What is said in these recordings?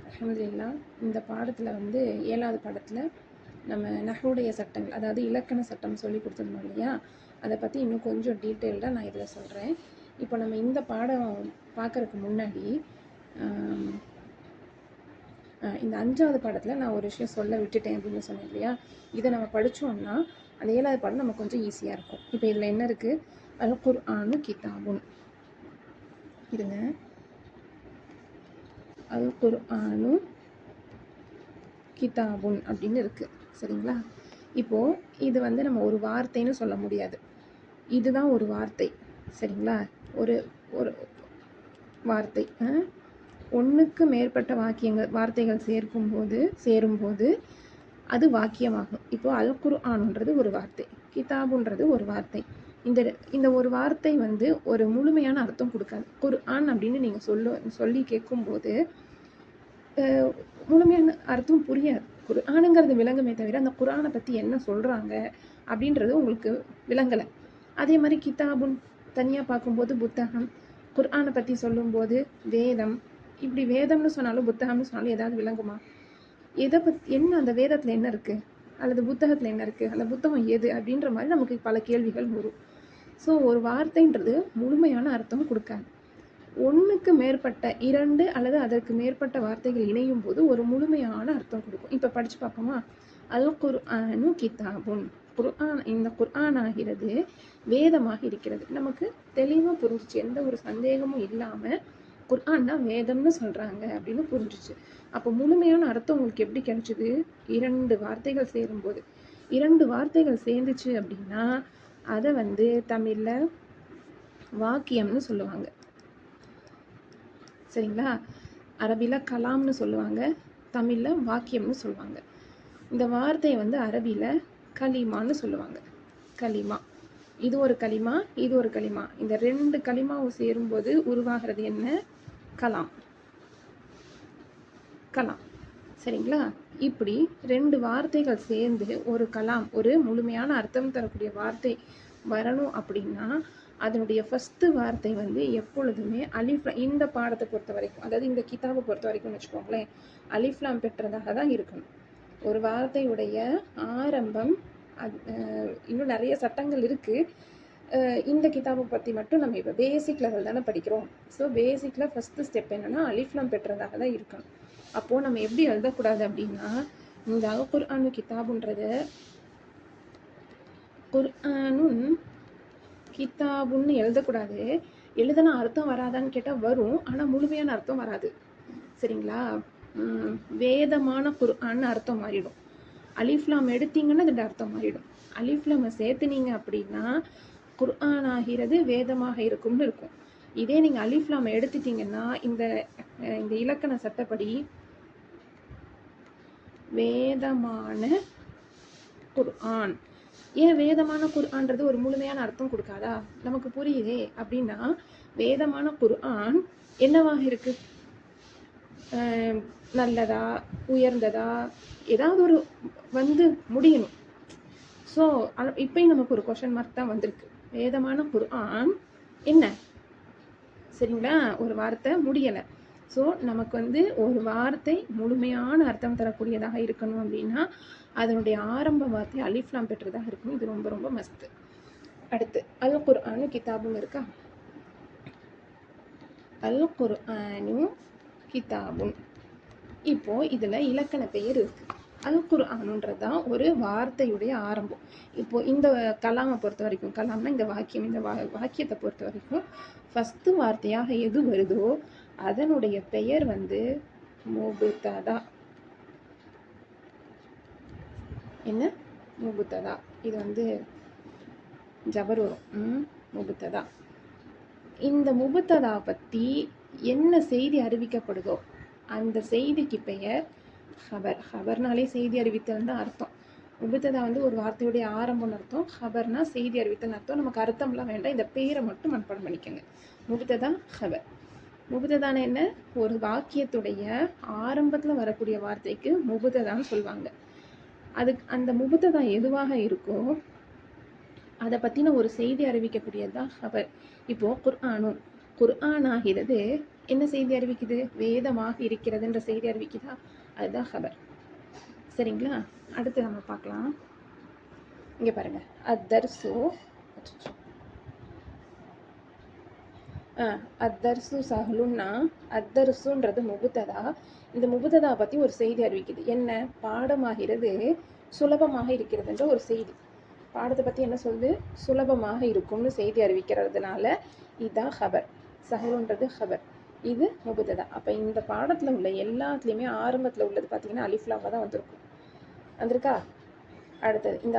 அல்ஹம்துலில்லா. இந்த பாடத்தில் வந்து 7வது பாடத்தில் நம்ம நஹ்வுடைய சட்டங்கள், அதாவது இலக்கண சட்டம் சொல்லி கொடுத்துருந்தோம் இல்லையா, அதை பற்றி இன்னும் கொஞ்சம் டீட்டெயில்டாக நான் இதில் சொல்கிறேன். இப்போ நம்ம இந்த பாடம் பார்க்குறதுக்கு முன்னாடி இந்த 5வது பாடத்தில் நான் ஒரு விஷயம் சொல்ல விட்டுட்டேன் அப்படின்னு சொன்னேன் இல்லையா, இதை நம்ம படித்தோம்னா அந்த 7வது பாடம் நமக்கு கொஞ்சம் ஈஸியாக இருக்கும். இப்போ இதில் என்ன இருக்குது? அல் குர்ஆனு கிதாபுன். இருங்க, அல் குர்ஆனு கிதாபுன் அப்படின்னு இருக்குது, சரிங்களா? இப்போது இது வந்து நம்ம ஒரு வார்த்தைன்னு சொல்ல முடியாது. இதுதான் ஒரு வார்த்தை, சரிங்களா? ஒரு ஒரு வார்த்தை, ஒன்றுக்கு மேற்பட்ட வார்த்தைகள் சேரும்போது அது வாக்கியமாகும். இப்போது அல் குர்ஆன்ன்றது ஒரு வார்த்தை, கிதாபுன்றது ஒரு வார்த்தை. இந்த ஒரு வார்த்தை வந்து ஒரு முழுமையான அர்த்தம் கொடுக்காது. குர்ஆன் அப்படின்னு நீங்கள் சொல்லி கேட்கும்போது முழுமையான அர்த்தம் புரியாது. குர்ஆனுங்கிறது விளங்குமே தவிர அந்த குர்ஆனை பற்றி என்ன சொல்கிறாங்க அப்படின்றது உங்களுக்கு விளங்கலை. அதே மாதிரி கிதாபுன் தனியாக பார்க்கும்போது புத்தகம், குர்ஆனை பற்றி சொல்லும்போது வேதம். இப்படி வேதம்னு சொன்னாலும் புத்தகம்னு சொன்னாலும் ஏதாவது விளங்குமா? என்ன அந்த வேதத்தில் என்ன இருக்குது, அல்லது புத்தகத்தில் என்ன இருக்குது, அந்த புத்தகம் எது அப்படின்ற மாதிரி நமக்கு பல கேள்விகள் வரும். ஸோ ஒரு வார்த்தைன்றது முழுமையான அர்த்தம் கொடுக்காது. ஒன்றுக்கு மேற்பட்ட 2 அல்லது அதற்கு மேற்பட்ட வார்த்தைகள் இணையும் போது ஒரு முழுமையான அர்த்தம் கொடுக்கும். இப்போ படித்து பார்ப்போமா? அல் குர்ஆனு கிதாபுன். இந்த குர்ஆன் ஆகிறது வேதமாக இருக்கிறது. நமக்கு தெளிவாக புரிஞ்சிச்சு, எந்த ஒரு சந்தேகமும் இல்லாமல் குர்ஆன் தான் வேதம்னு சொல்கிறாங்க அப்படின்னு புரிஞ்சிச்சு. அப்போ முழுமையான அர்த்தம் உங்களுக்கு எப்படி கிடைச்சிது? 2 வார்த்தைகள் சேரும்போது. 2 வார்த்தைகள் சேர்ந்துச்சு அப்படின்னா அதை வந்து தமிழில் வாக்கியம்னு சொல்லுவாங்க, சரிங்களா? அரபியில் கலாம்னு சொல்லுவாங்க, தமிழில் வாக்கியம்னு சொல்லுவாங்க. இந்த வார்த்தையை வந்து அரபியில் கலிமான்னு சொல்லுவாங்க. கலிமா, இது ஒரு கலிமா, இது ஒரு கலிமா. இந்த 2 கலிமாவும் சேரும்போது உருவாகிறது என்ன? கலாம். கலாம், சரிங்களா? இப்படி 2 வார்த்தைகள் சேர்ந்து ஒரு கலாம், ஒரு முழுமையான அர்த்தம் தரக்கூடிய வார்த்தை வரணும் அப்படின்னா அதனுடைய ஃபஸ்ட்டு வார்த்தை வந்து எப்பொழுதுமே அலிஃப்லாம். இந்த பாடத்தை பொறுத்த வரைக்கும், அதாவது இந்த கிதாபை பொறுத்த வரைக்கும்னு வச்சுக்கோங்களேன், அலிஃப்லாம் பெற்றதாக தான் இருக்கணும் ஒரு வார்த்தையுடைய ஆரம்பம். இன்னும் நிறைய சட்டங்கள் இருக்குது. இந்த கிதாபை பற்றி மட்டும் நம்ம இப்போ பேசிக் லெவல் தானே படிக்கிறோம். ஸோ பேசிக்கில் ஃபஸ்ட்டு ஸ்டெப் என்னென்னா அலிஃப்லாம் பெற்றதாக தான் இருக்கணும். அப்போது நம்ம எப்படி எழுதக்கூடாது அப்படின்னா, இந்த அல் குர்ஆனு கிதாபுன்றது குர்ஆனுன் கிதாபுன்னு எழுதக்கூடாது. எழுதுனா அர்த்தம் வராதான்னு கேட்டால் வரும், ஆனால் முழுமையான அர்த்தம் வராது, சரிங்களா? வேதமான குர்ஆன்னு அர்த்தம் மாறிடும். அலிஃப்லாம் எடுத்தீங்கன்னா அதோட அர்த்தம் மாறிடும். அலிஃப்லாமை சேர்த்துனீங்க அப்படின்னா குர்ஆன் ஆகிறது வேதமாக இருக்கும்னு இருக்கும். இதே நீங்கள் அலிஃப்லாமை எடுத்துட்டீங்கன்னா இந்த இலக்கண சட்டப்படி வேதமான குர்ஆன். ஏன் வேதமான குர்ஆன்றது ஒரு முழுமையான அர்த்தம் கொடுக்காதா? நமக்கு புரியுதே. அப்படின்னா வேதமான குர்ஆன் என்னவாக இருக்கு? நல்லதா, உயர்ந்ததா, ஏதாவது ஒரு வந்து முடியணும். ஸோ இப்பயும் நமக்கு ஒரு கொஷன் மார்க் தான் வந்திருக்கு. வேதமான குர்ஆன் என்ன, சரிங்களா? ஒரு வார்த்தை முடியலை. ஸோ நமக்கு வந்து ஒரு வார்த்தை முழுமையான அர்த்தம் தரக்கூடியதாக இருக்கணும் அப்படின்னா அதனுடைய ஆரம்ப வார்த்தை அலிஃப்லாம் பெற்றதாக இருக்கணும். இது ரொம்ப ரொம்ப மஸ்து. அடுத்து அல் குர்ஆனு கிதாபுன்னு இருக்கா? அல் குர்ஆனு கிதாபுன். இப்போது இதில் இலக்கண பெயர் இருக்குது. அல் குர்ஆனுன்றது தான் ஒரு வார்த்தையுடைய ஆரம்பம். இப்போது இந்த கலாமை பொறுத்த வரைக்கும், கலாம்னா இந்த வாக்கியம், இந்த வாக்கியத்தை பொறுத்த வரைக்கும் ஃபஸ்ட்டு வார்த்தையாக எது வருதோ அதனுடைய பெயர் வந்து முபுத்ததா. என்ன? முபுத்ததா. இது வந்து ஜபர் வரும், முபுத்ததா. இந்த முபுத்ததா பற்றி என்ன செய்தி அறிவிக்கப்படுதோ அந்த செய்திக்கு பெயர் ஹபர். ஹபர்னாலே செய்தி அறிவித்தல் தான் அர்த்தம். முபுத்ததா வந்து ஒரு வார்த்தையுடைய ஆரம்பம்னு அர்த்தம், ஹபர்னா செய்தி அறிவித்தல் அர்த்தம். நமக்கு அர்த்தம்லாம் வேண்டாம், இந்த பேரை மட்டும் மனப்பாடம் பண்ணிக்கோங்க. முபுத்ததா, ஹபர். முபுத்ததான என்ன? ஒரு வாக்கியத்துடைய ஆரம்பத்தில் வரக்கூடிய வார்த்தைக்கு முபுத்ததான்னு சொல்லுவாங்க. அதுக்கு அந்த முபுத்ததா எதுவாக இருக்கோ அதை பற்றின ஒரு செய்தி அறிவிக்கக்கூடியது தான் ஹபர். இப்போது குர்ஆனும் குர்ஆன் ஆகிறது என்ன செய்தி அறிவிக்குது? வேதமாக இருக்கிறதுன்ற செய்தி அறிவிக்குதா? அதுதான் ஹபர். சரிங்களா? அடுத்து நம்ம பார்க்கலாம். இங்க பாருங்க, அத்தர்சு அத்தர்சு சஹலுன்னா, அத்தர்சுன்றது முபுத்ததா. இந்த முபுத்ததா பற்றி ஒரு செய்தி அறிவிக்குது. என்ன? பாடமாகிறது சுலபமாக இருக்கிறதுன்ற ஒரு செய்தி. பாடத்தை பற்றி என்ன சொல்லுது? சுலபமாக இருக்கும்னு செய்தி அறிவிக்கிறதுனால இதுதான் ஹபர். சஹலுன்றது ஹபர், இது முபுத்ததா. அப்போ இந்த பாடத்தில் உள்ள எல்லாத்துலேயுமே ஆரம்பத்தில் உள்ளது பார்த்தீங்கன்னா அலிஃப்லாமாக தான் வந்திருக்கா? அடுத்தது இந்த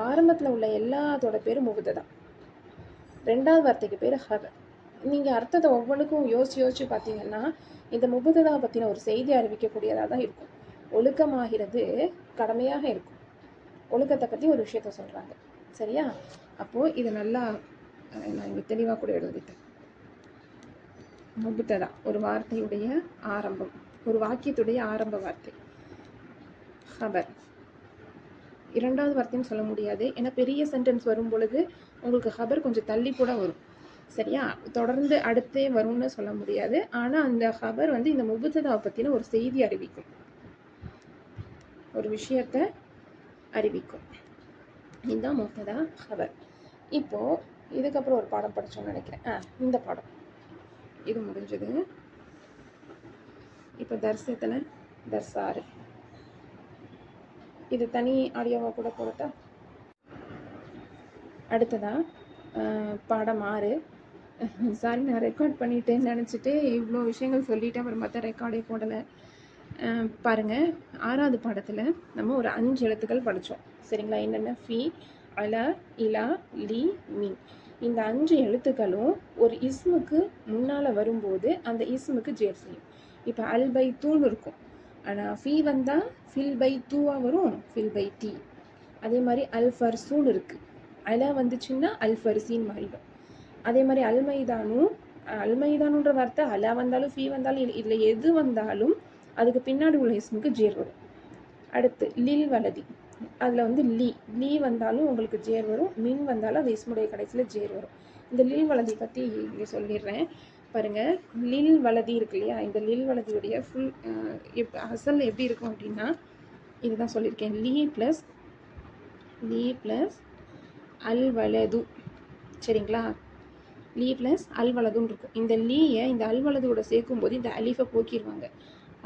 ஆரம்பத்தில் உள்ள எல்லாத்தோட பேரும் முபுத்ததா. ரெண்டாவது வார்த்தைக்கு பேர் ஹபர். நீங்கள் அர்த்தத்தை ஒவ்வொன்றுக்கும் யோசிச்சு பார்த்தீங்கன்னா இந்த முபுத்ததா பற்றின ஒரு செய்தி அறிவிக்கக்கூடியதாக தான் இருக்கும். ஒழுக்கமாகிறது கடமையாக இருக்கும். ஒழுக்கத்தை பற்றி ஒரு விஷயத்த சொல்கிறாங்க. சரியா? அப்போது இதை நல்லா நான் இங்கே தெளிவாக கூட எழுதிட்டேன். முபுத்ததா ஒரு வார்த்தையுடைய ஆரம்பம், ஒரு வாக்கியத்துடைய ஆரம்ப வார்த்தை. ஹபர் இரண்டாவது வார்த்தைன்னு சொல்ல முடியாது, ஏன்னா பெரிய சென்டென்ஸ் வரும் பொழுது உங்களுக்கு ஹபர் கொஞ்சம் தள்ளி கூட வரும். சரியா? தொடர்ந்து அடுத்தே வரும்னு சொல்ல முடியாது. ஆனால் அந்த ஹபர் இந்த முபுத்ததாவை பற்றின ஒரு செய்தி அறிவிக்கும், ஒரு விஷயத்தை அறிவிக்கும். இதுதான் முபுத்ததா ஹபர். இப்போது இதுக்கப்புறம் ஒரு பாடம் படித்தோம்னு நினைக்கிறேன். இந்த பாடம் இது முடிஞ்சது. இப்போ தர்ஸ் எத்தனை? தர்ஸ் 6. இது தனி ஆடியோவாக கூட போடட்டா? அடுத்ததா பாடம் 6. சாரி, நான் ரெக்கார்ட் பண்ணிட்டேன்னு நினச்சிட்டு இவ்வளோ விஷயங்கள் சொல்லிவிட்டு அப்புறம் மற்ற ரெக்கார்டே போடலை. பாருங்கள், 6வது பாடத்தில் நம்ம ஒரு 5 எழுத்துக்கள் படித்தோம். சரிங்களா? என்னென்ன? ஃபி, அல, இலா, லி, மீன். இந்த 5 எழுத்துக்களும் ஒரு இஸ்முக்கு முன்னால் வரும்போது அந்த இஸ்முக்கு ஜேர் செய்யும். இப்போ அல் பை தூன்னு இருக்கும், ஆனால் ஃபி வந்தால் ஃபில் பை தூவாக வரும், ஃபில் பை டி. அதே மாதிரி அல் ஃபர்சூன்னு இருக்குது, அல வந்துச்சுன்னா அல் ஃபர்சின்னு மாறிடும். அதே மாதிரி அல்மைதானுன்ற வார்த்தை அலா வந்தாலும் ஃபீ வந்தாலும் இதில் எது வந்தாலும் அதுக்கு பின்னாடி உள்ள இஸ்முக்கு ஜேர் வரும். அடுத்து லில் வலதி, அதில் லீ வந்தாலும் உங்களுக்கு ஜேர் வரும், மின் வந்தாலும் அது இஸ்முடைய கடைசியில் ஜேர் வரும். இந்த லில் வலதி பற்றி இங்கே சொல்லிடுறேன் பாருங்கள். லில் வலதி இருக்கு இல்லையா? இந்த லில் வலதியுடைய ஃபுல் அசல் எப்படி இருக்கும் அப்படின்னா இதுதான் சொல்லியிருக்கேன். லீ ப்ளஸ் அல் வலது. சரிங்களா? லீ ப்ளஸ் அல் வலதுன்னு இருக்கும். இந்த லீயை இந்த அல் வலதோட சேர்க்கும்போது இந்த அலிஃபை போக்கிடுவாங்க.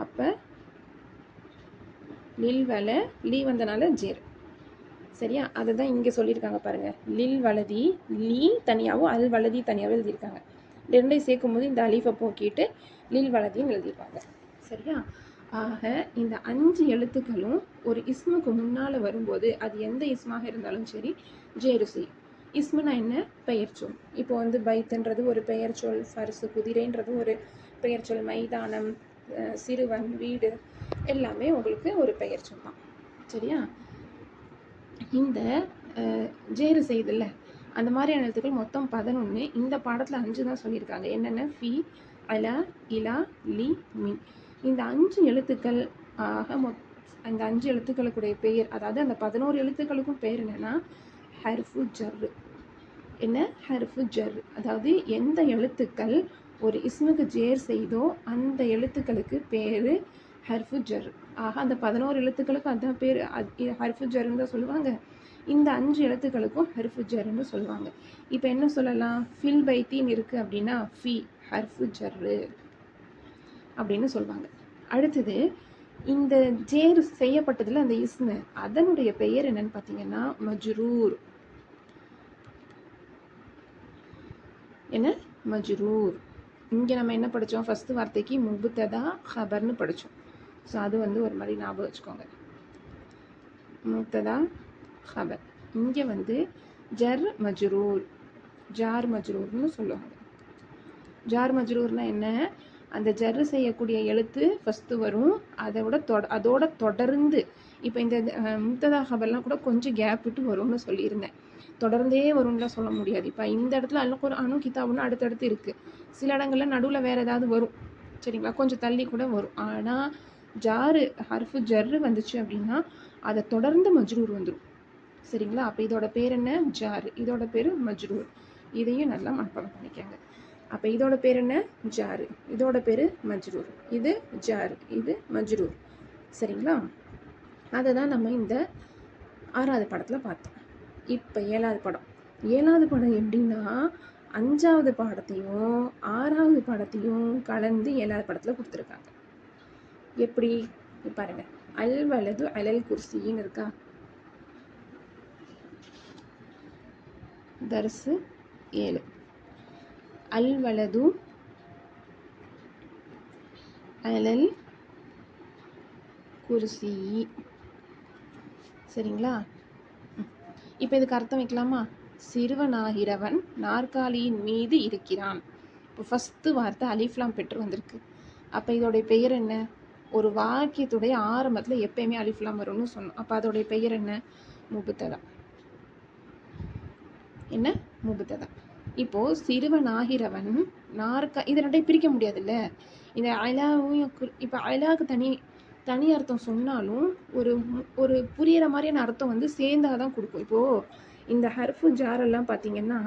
அப்போ லில் வல, லீ வந்தனால ஜேர். சரியா? அதை தான் இங்கே சொல்லியிருக்காங்க பாருங்கள். லில் வலதி, லீ தனியாகவும் அல் வலதி தனியாகவும் எழுதியிருக்காங்க. ரெண்டையும் சேர்க்கும்போது இந்த அலிஃபை போக்கிட்டு லில் வலதின்னு எழுதியிருப்பாங்க. சரியா? ஆக இந்த 5 எழுத்துக்களும் ஒரு இஸ்முக்கு முன்னால் வரும்போது அது எந்த இஸ்மாக இருந்தாலும் சரி ஜேரு செய்யும். இஸ்முனா என்ன? பெயர் சொல். இப்போ பைத்துன்றது ஒரு பெயர் சொல், ஃபர்சு குதிரைன்றது ஒரு பெயர் சொல், மைதானம், சிறுவன், வீடு எல்லாமே உங்களுக்கு ஒரு பெயர் சொல் தான். சரியா? இந்த ஜேரு செய்தில்ல, அந்த மாதிரியான எழுத்துக்கள் மொத்தம் 11. இந்த பாடத்தில் 5 தான் சொல்லியிருக்காங்க. என்னென்ன? ஃபி, அலா, இலா, லி, மீன். இந்த 5 எழுத்துக்கள் அந்த 5 எழுத்துக்களுக்குடைய பெயர், அதாவது அந்த 11 எழுத்துக்களுக்கும் பெயர் என்னென்னா ஹர்ஃபு ஜர்ரு. என்ன? ஹர்ஃபு ஜர்ரு. அதாவது எந்த எழுத்துக்கள் ஒரு இஸ்முக்கு ஜேர் செய்தோ அந்த எழுத்துக்களுக்கு பேர் ஹர்ஃபு ஜர்ரு. ஆக அந்த 11 எழுத்துக்களுக்கும் அதுதான் பேர், ஹர்ஃபு ஜர்ருன்னு தான் சொல்லுவாங்க. இந்த 5 எழுத்துக்களுக்கும் ஹர்ஃபு ஜர்ருன்னு சொல்லுவாங்க. இப்போ என்ன சொல்லலாம்? ஃபில் பைத்தின்னு இருக்குது அப்படின்னா ஃபி ஹர்ஃபு ஜர்ரு அப்படின்னு சொல்லுவாங்க. அடுத்தது இந்த ஜேர் செய்யப்பட்டதில் அந்த இஸ்மு அதனுடைய பெயர் என்னன்னு பார்த்தீங்கன்னா மஜ்ரூர். என்ன? மஜ்ரூர். இங்கே நம்ம என்ன படித்தோம்? ஃபஸ்ட்டு வார்த்தைக்கு முபுத்ததா ஹபர்னு படித்தோம். ஸோ அது ஒரு மாதிரி ஞாபகம் வச்சுக்கோங்க. முபுத்ததா ஹபர். இங்கே ஜர் மஜ்ரூர், ஜார் மஜ்ரூர்னு சொல்லுவாங்க. ஜார் மஜ்ரூர்னா என்ன? அந்த ஜர்ரு செய்யக்கூடிய எழுத்து ஃபஸ்ட்டு வரும், அதோட தொடர்ந்து. இப்போ இந்த முபுத்ததா ஹபர்லாம் கூட கொஞ்சம் கேப் விட்டு வரும்னு சொல்லியிருந்தேன். தொடர்ந்தே வரும்லாம் சொல்ல முடியாது. இப்போ இந்த இடத்துல அல் குர்ஆனும் கிதாபுன்னு அடுத்தடுத்து இருக்குது. சில இடங்களில் நடுவில் வேறு ஏதாவது வரும். சரிங்களா? கொஞ்சம் தள்ளி கூட வரும். ஆனால் ஜாரு ஹர்ஃபு ஜர்ரு வந்துச்சு அப்படின்னா அதை தொடர்ந்து மஜ்ரூர் வந்துடும். சரிங்களா? அப்போ இதோட பேர் என்ன? ஜாரு. இதோட பேர் மஜ்ரூர். இதையும் நல்லா மனப்பாடம் பண்ணிக்கோங்க. அப்போ இதோட பேர் என்ன? ஜாரு. இதோட பேர் மஜ்ரூர். இது ஜாரு, இது மஜ்ரூர். சரிங்களா? அதை தான் நம்ம இந்த 6வது பாடத்தில் பார்த்தோம். இப்போ 7வது பாடம். 7வது பாடம் எப்படின்னா 5வது பாடத்தையும் 6வது பாடத்தையும் கலந்து 7வது பாடத்தில் கொடுத்துருக்காங்க. எப்படி பாருங்க. அல் வலது அலல் குர்சின்னு இருக்கா? தர்சு 7. அல் வலது அலல் குர்சி. சரிங்களா? இப்போ இதுக்கு அர்த்தம் வைக்கலாமா? சிறுவனாகிறவன் நாற்காலியின் மீது இருக்கிறான். இப்போ ஃபஸ்ட்டு வார்த்தை அலிஃப்லாம் பெற்று வந்திருக்கு. அப்போ இதோடைய பெயர் என்ன? ஒரு வாக்கியத்துடைய ஆரம்பத்தில் எப்பயுமே அலிஃப்லாம் வரும்னு சொன்னோம். அப்போ அதோடைய பெயர் என்ன? முபுத்ததா. என்ன? முபுத்ததா. இப்போது சிறுவனாகிறவன் இது ரெண்டையும் பிரிக்க முடியாதுல்ல. இந்த அலாவும் இப்போ அலாவுக்கு தனி அர்த்தம் சொன்னாலும் ஒரு புரியிற மாதிரியான அர்த்தம் வந்து சேர்ந்தாக தான் கொடுக்கும். இப்போது இந்த ஹர்ஃபு ஜாரெல்லாம் பார்த்தீங்கன்னா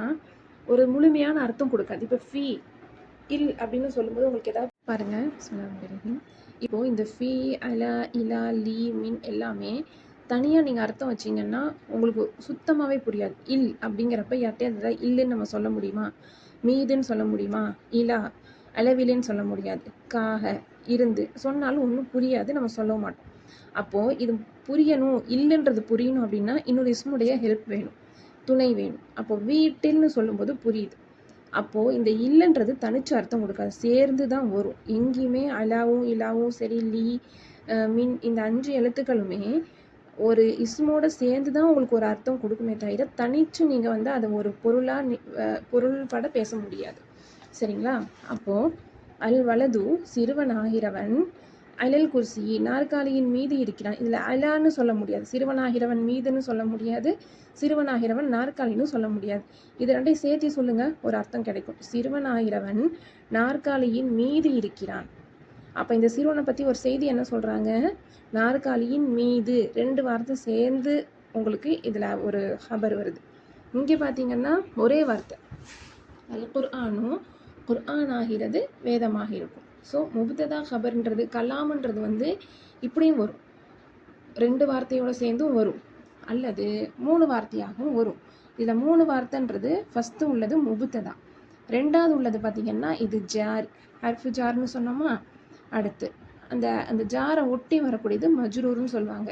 ஒரு முழுமையான அர்த்தம் கொடுக்காது. இப்போ ஃபீ இல் அப்படின்னு சொல்லும்போது உங்களுக்கு ஏதாவது பாருங்கள் சொல்ல. இப்போது இந்த ஃபீ அலா இலா லீ மின் எல்லாமே தனியாக நீங்கள் அர்த்தம் வச்சிங்கன்னா உங்களுக்கு சுத்தமாகவே புரியாது. இல் அப்படிங்கிறப்ப யார்கிட்டே இல்லைன்னு நம்ம சொல்ல முடியுமா? மீதுன்னு சொல்ல முடியுமா? இலா அளவிலேன்னு சொல்ல முடியாது. காக இருந்து சொன்னாலும் ஒன்றும் புரியாது, நம்ம சொல்ல மாட்டோம். அப்போது இது புரியணும், இல்லைன்றது புரியணும் அப்படின்னா இன்னொரு இஸ்முடைய ஹெல்ப் வேணும், துணை வேணும். அப்போது வீட்டில்னு சொல்லும்போது புரியுது. அப்போது இந்த இல்லைன்றது தனிச்சு அர்த்தம் கொடுக்காது, சேர்ந்து தான் வரும். எங்கேயுமே அலாவும் இலாவும் சரி லீ மின் இந்த 5 எழுத்துக்களுமே ஒரு இஸ்மோட சேர்ந்து தான் உங்களுக்கு ஒரு அர்த்தம் கொடுக்குமே தவிர தனிச்சு நீங்கள் வந்து அதை ஒரு பொருள்பட பேச முடியாது. சரிங்களா? அப்போது அல் வலது சிறுவனாகிறவன் அலல் குர்சி நாற்காலியின் மீது இருக்கிறான். இதில் அலான்னு சொல்ல முடியாது, சிறுவனாகிறவன் மீதுன்னு சொல்ல முடியாது, சிறுவனாகிறவன் நாற்காலின்னு சொல்ல முடியாது. இது ரெண்டையும் சேர்த்து சொல்லுங்கள், ஒரு அர்த்தம் கிடைக்கும். சிறுவனாகிறவன் நாற்காலியின் மீது இருக்கிறான். அப்போ இந்த சிறுவனை பற்றி ஒரு செய்தி என்ன சொல்கிறாங்க? நாற்காலியின் மீது 2 வார்த்தை சேர்ந்து உங்களுக்கு இதில் ஒரு ஹபர் வருது. இங்கே பார்த்தீங்கன்னா ஒரே வார்த்தை அல் குர்ஆனும் குர்ஆன் ஆகிறது வேதமாக இருக்கும். ஸோ முபுத்ததா ஹபர்ன்றது கலாம்ன்றது வந்து இப்படியும் வரும், 2 வார்த்தையோடு சேர்ந்தும் வரும், அல்லது 3 வார்த்தையாகவும் வரும். இதில் 3 வார்த்தைன்றது ஃபஸ்ட்டு உள்ளது முபுத்ததா, 2வது உள்ளது பார்த்திங்கன்னா இது ஜார், ஹர்ஃபு ஜார்னு சொன்னோமா. அடுத்து அந்த ஜாரை ஒட்டி வரக்கூடியது மஜ்ரூர்னு சொல்லுவாங்க.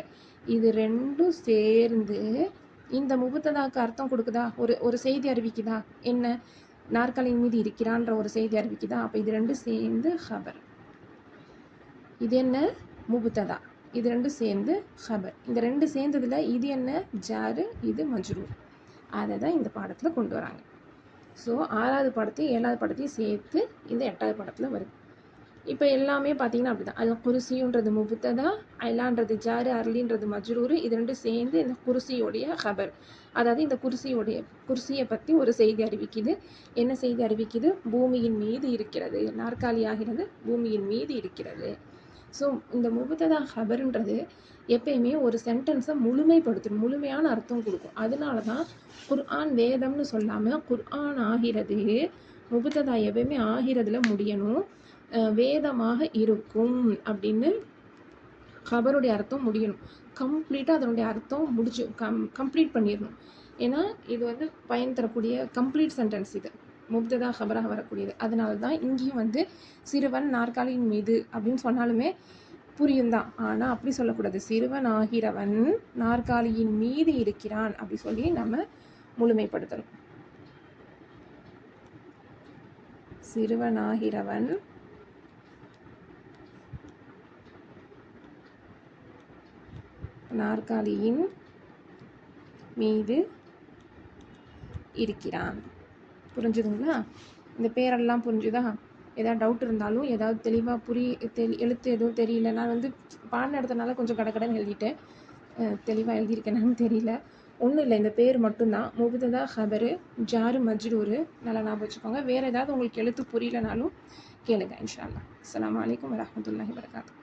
இது 2ம் சேர்ந்து இந்த முபுத்ததாக்கு அர்த்தம் கொடுக்குதா? ஒரு செய்தி அறிவிக்குதா? என்ன? நாற்காலியின் மீது இருக்கிறான்ற ஒரு செய்தி அறிவிக்குதா? அப்போ இது 2 சேர்ந்து ஹபர். இது என்ன? முபுத்ததா. இது 2 சேர்ந்து ஹபர். இந்த 2 சேர்ந்ததில் இது என்ன? ஜாரு, இது மஜ்ரூர். அதை தான் இந்த பாடத்தில் கொண்டு வராங்க. ஸோ 6வது பாடத்தையும் 7வது பாடத்தையும் சேர்த்து இந்த 8வது பாடத்தில் வருது. இப்போ எல்லாமே பார்த்தீங்கன்னா அப்படி தான். அது குருசின்றது முபுத்ததா, அலான்றது ஜாரு, அர்லின்றது மஜ்ரூர். இது 2 சேர்ந்து இந்த குருசியோடைய ஹபர். அதாவது இந்த குர்சியை பற்றி ஒரு செய்தி அறிவிக்குது. என்ன செய்தி அறிவிக்குது? பூமியின் மீது இருக்கிறது, நாற்காலி ஆகிறது பூமியின் மீது இருக்கிறது. ஸோ இந்த முபுத்ததா ஹபர்ன்றது எப்பயுமே ஒரு சென்டென்ஸை முழுமைப்படுத்தணும், முழுமையான அர்த்தம் கொடுக்கும். அதனால தான் குர்ஆன் வேதம்னு சொல்லாமல் குர்ஆன் ஆகிறது, முபுத்ததா எப்பயுமே ஆகிறதுல முடியணும், வேதமாக இருக்கும் அப்படின்னு ஹபருடைய அர்த்தம் முடியணும். கம்ப்ளீட்டாக அதனுடைய அர்த்தம் கம்ப்ளீட் பண்ணிடணும். ஏன்னா இது வந்து பயன் தரக்கூடிய கம்ப்ளீட் சென்டென்ஸ், இது முப்ததா ஹபராக வரக்கூடியது. அதனால தான் இங்கேயும் வந்து சிறுவன் நாற்காலியின் மீது அப்படின்னு சொன்னாலுமே புரியும் தான். ஆனால் அப்படி சொல்லக்கூடாது. சிறுவன் ஆகிறவன் நாற்காலியின் மீது இருக்கிறான் அப்படி சொல்லி நம்ம முழுமைப்படுத்தணும். சிறுவனாகிறவன் நாற்காலியின் மீது இருக்கிறான். புரிஞ்சுதுங்களா? இந்த பேரெல்லாம் புரிஞ்சுதா? ஏதாவது டவுட் இருந்தாலும், ஏதாவது தெளிவாக எழுத்து எதுவும் தெரியல, நான் வந்து பாடம் நடத்தினால கொஞ்சம் கடகடன்னு எழுதிட்டேன், தெளிவாக எழுதியிருக்கேனான்னு தெரியல. ஒன்றும் இல்லை, இந்த பேர் மட்டும்தான். முபுத்ததா ஹபரு ஜாரு மஜ்ரூரு, நல்லா ஞாபகம் வச்சுக்கோங்க. வேறு ஏதாவது உங்களுக்கு எழுத்து புரியலனாலும் கேளுங்க இன்ஷா அல்லாஹ். அஸ்ஸலாமு அலைக்கும் வரஹ்மத்துல்லாஹி வபரகாத்துஹு.